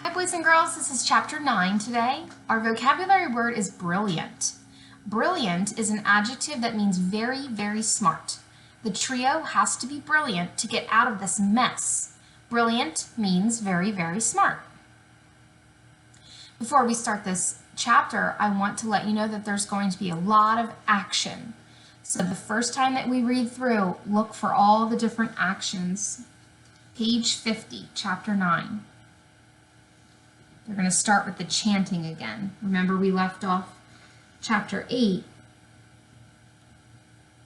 Hi boys and girls, this is chapter 9 today. Our vocabulary word is brilliant. Brilliant is an adjective that means very, very smart. The trio has to be brilliant to get out of this mess. Brilliant means very, very smart. Before we start this chapter, I want to let you know that there's going to be a lot of action. So the first time that we read through, look for all the different actions. Page 50, chapter 9. We're going to start with the chanting again. Remember, we left off chapter 8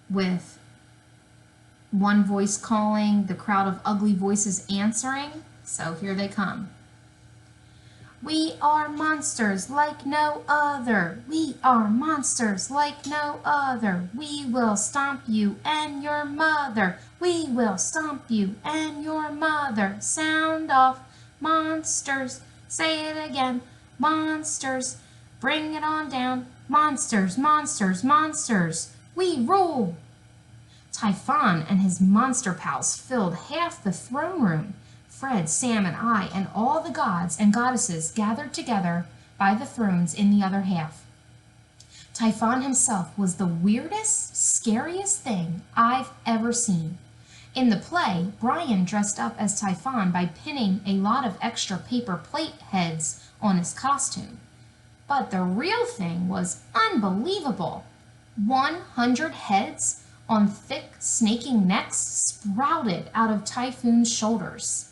with one voice calling, the crowd of ugly voices answering. So here they come. We are monsters like no other. We are monsters like no other. We will stomp you and your mother. We will stomp you and your mother. Sound off, monsters. Say it again, monsters. Bring it on down. Monsters, monsters, monsters. We rule. Typhon and his monster pals filled half the throne room. Fred, Sam, and I, and all the gods and goddesses gathered together by the thrones in the other half. Typhon himself was the weirdest, scariest thing I've ever seen. In the play, Brian dressed up as Typhon by pinning a lot of extra paper plate heads on his costume. But the real thing was unbelievable. 100 heads on thick, snaking necks sprouted out of Typhon's shoulders.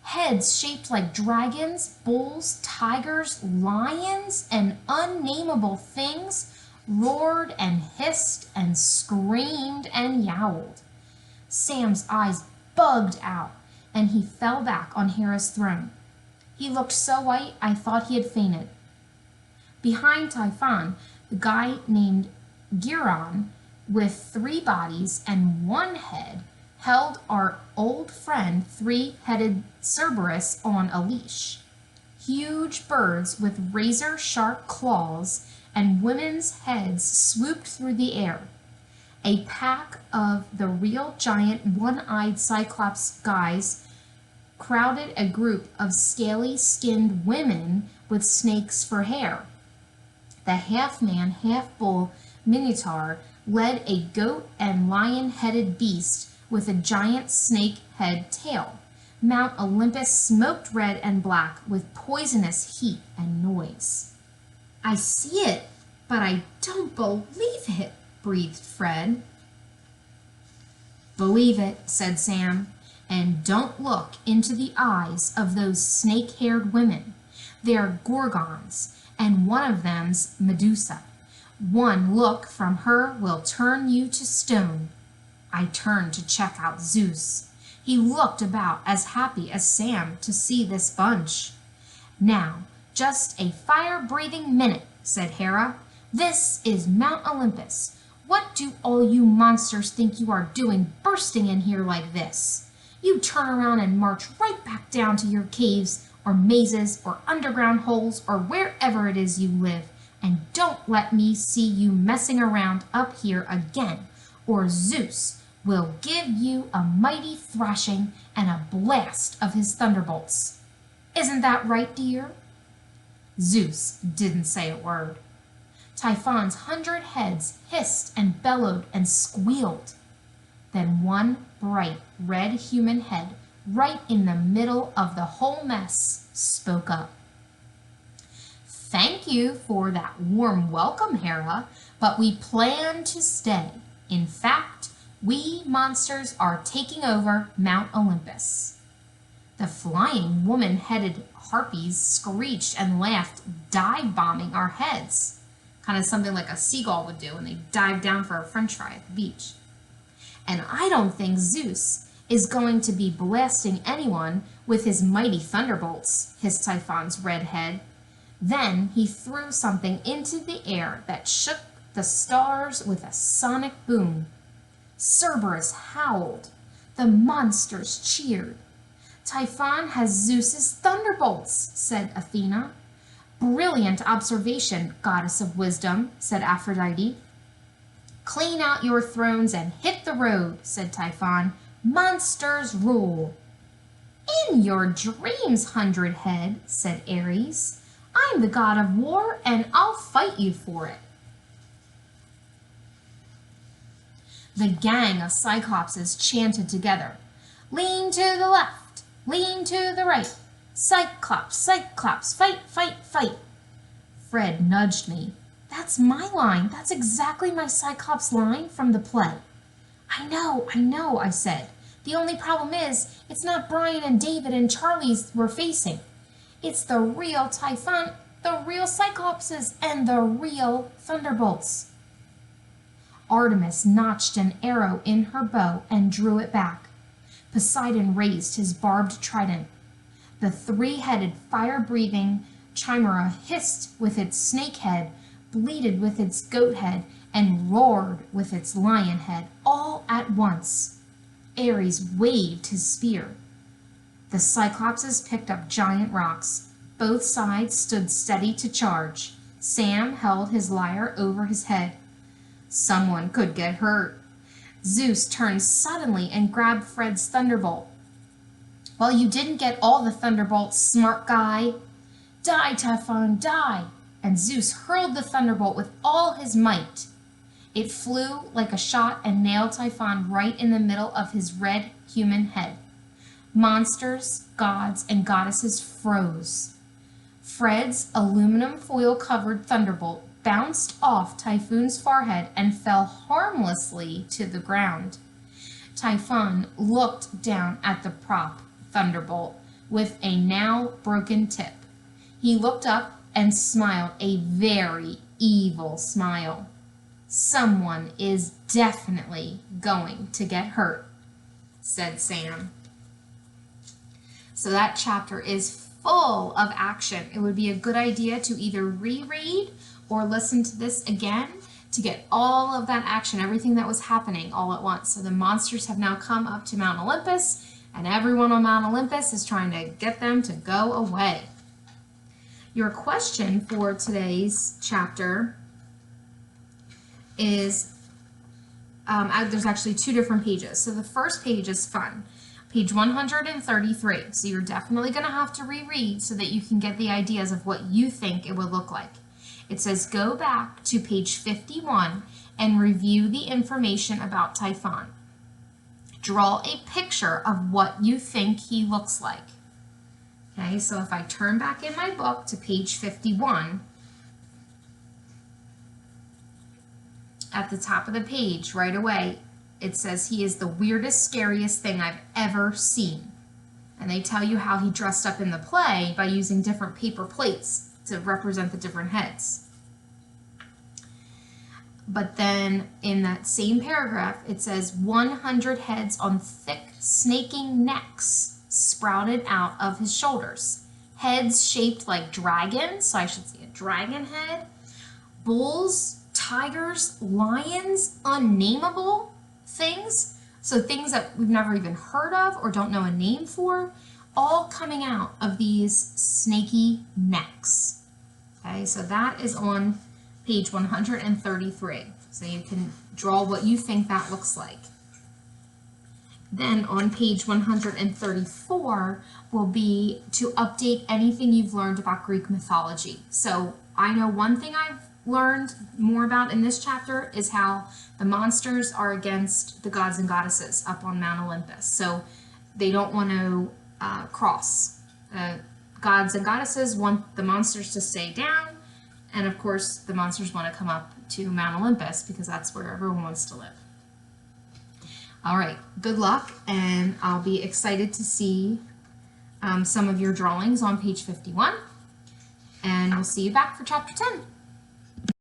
Heads shaped like dragons, bulls, tigers, lions, and unnameable things roared and hissed and screamed and yowled. Sam's eyes bugged out, and he fell back on Hera's throne. He looked so white I thought he had fainted. Behind Typhon, the guy named Giron, with 3 bodies and 1 head, held our old friend Three-Headed Cerberus on a leash. Huge birds with razor-sharp claws and women's heads swooped through the air. A pack of the real giant one-eyed Cyclops guys crowded a group of scaly-skinned women with snakes for hair. The half-man, half-bull Minotaur led a goat and lion-headed beast with a giant snake head tail. Mount Olympus smoked red and black with poisonous heat and noise. I see it, but I don't believe it, breathed Fred. Believe it, said Sam, and don't look into the eyes of those snake-haired women. They're Gorgons, and one of them's Medusa. One look from her will turn you to stone. I turned to check out Zeus. He looked about as happy as Sam to see this bunch. Now, just a fire-breathing minute, said Hera. This is Mount Olympus. What do all you monsters think you are doing bursting in here like this? You turn around and march right back down to your caves or mazes or underground holes or wherever it is you live, and don't let me see you messing around up here again, or Zeus will give you a mighty thrashing and a blast of his thunderbolts. Isn't that right, dear? Zeus didn't say a word. Typhon's 100 heads hissed and bellowed and squealed. Then one bright red human head, right in the middle of the whole mess, spoke up. Thank you for that warm welcome, Hera, but we plan to stay. In fact, we monsters are taking over Mount Olympus. The flying woman-headed harpies screeched and laughed, dive-bombing our heads. Kind of something like a seagull would do when they dive down for a french fry at the beach. And I don't think Zeus is going to be blasting anyone with his mighty thunderbolts, hissed Typhon's red head. Then he threw something into the air that shook the stars with a sonic boom. Cerberus howled. The monsters cheered. Typhon has Zeus's thunderbolts, said Athena. Brilliant observation, goddess of wisdom, said Aphrodite. Clean out your thrones and hit the road, said Typhon. Monsters rule. In your dreams, 100-head, said Ares. I'm the god of war, and I'll fight you for it. The gang of Cyclopses chanted together. Lean to the left, lean to the right. Cyclops, Cyclops, fight, fight, fight. Fred nudged me. That's my line. That's exactly my Cyclops line from the play. I know, I said. The only problem is, it's not Brian and David and Charlie's we're facing. It's the real Typhon, the real Cyclopses, and the real Thunderbolts. Artemis notched an arrow in her bow and drew it back. Poseidon raised his barbed trident. The three-headed, fire-breathing Chimera hissed with its snake head, bleated with its goat head, and roared with its lion head, all at once. Ares waved his spear. The Cyclopses picked up giant rocks. Both sides stood steady to charge. Sam held his lyre over his head. Someone could get hurt. Zeus turned suddenly and grabbed Fred's thunderbolt. Well, you didn't get all the thunderbolts, smart guy. Die, Typhon, die! And Zeus hurled the thunderbolt with all his might. It flew like a shot and nailed Typhon right in the middle of his red human head. Monsters, gods, and goddesses froze. Fred's aluminum foil-covered thunderbolt bounced off Typhoon's forehead and fell harmlessly to the ground. Typhon looked down at the prop thunderbolt with a now broken tip. He looked up and smiled a very evil smile. Someone is definitely going to get hurt, said Sam. So that chapter is full of action. It would be a good idea to either reread or listen to this again to get all of that action, everything that was happening all at once. So the monsters have now come up to Mount Olympus, and everyone on Mount Olympus is trying to get them to go away. Your question for today's chapter is, there's actually two different pages. So the first page is fun. Page 133. So you're definitely going to have to reread so that you can get the ideas of what you think it would look like. It says go back to page 51 and review the information about Typhon. Draw a picture of what you think he looks like. Okay, so if I turn back in my book to page 51, at the top of the page right away, it says he is the weirdest, scariest thing I've ever seen. And they tell you how he dressed up in the play by using different paper plates to represent the different heads. But then in that same paragraph, it says 100 heads on thick, snaking necks sprouted out of his shoulders. Heads shaped like dragons, so I should say a dragon head. Bulls, tigers, lions, unnameable things. So things that we've never even heard of or don't know a name for, all coming out of these snaky necks. Okay, so that is on page 133. So you can draw what you think that looks like. Then on page 134 will be to update anything you've learned about Greek mythology. So I know one thing I've learned more about in this chapter is how the monsters are against the gods and goddesses up on Mount Olympus. So they don't want to cross. Gods and goddesses want the monsters to stay down, and of course the monsters want to come up to Mount Olympus because that's where everyone wants to live. All right, good luck, and I'll be excited to see some of your drawings on page 51, and we'll see you back for chapter 10.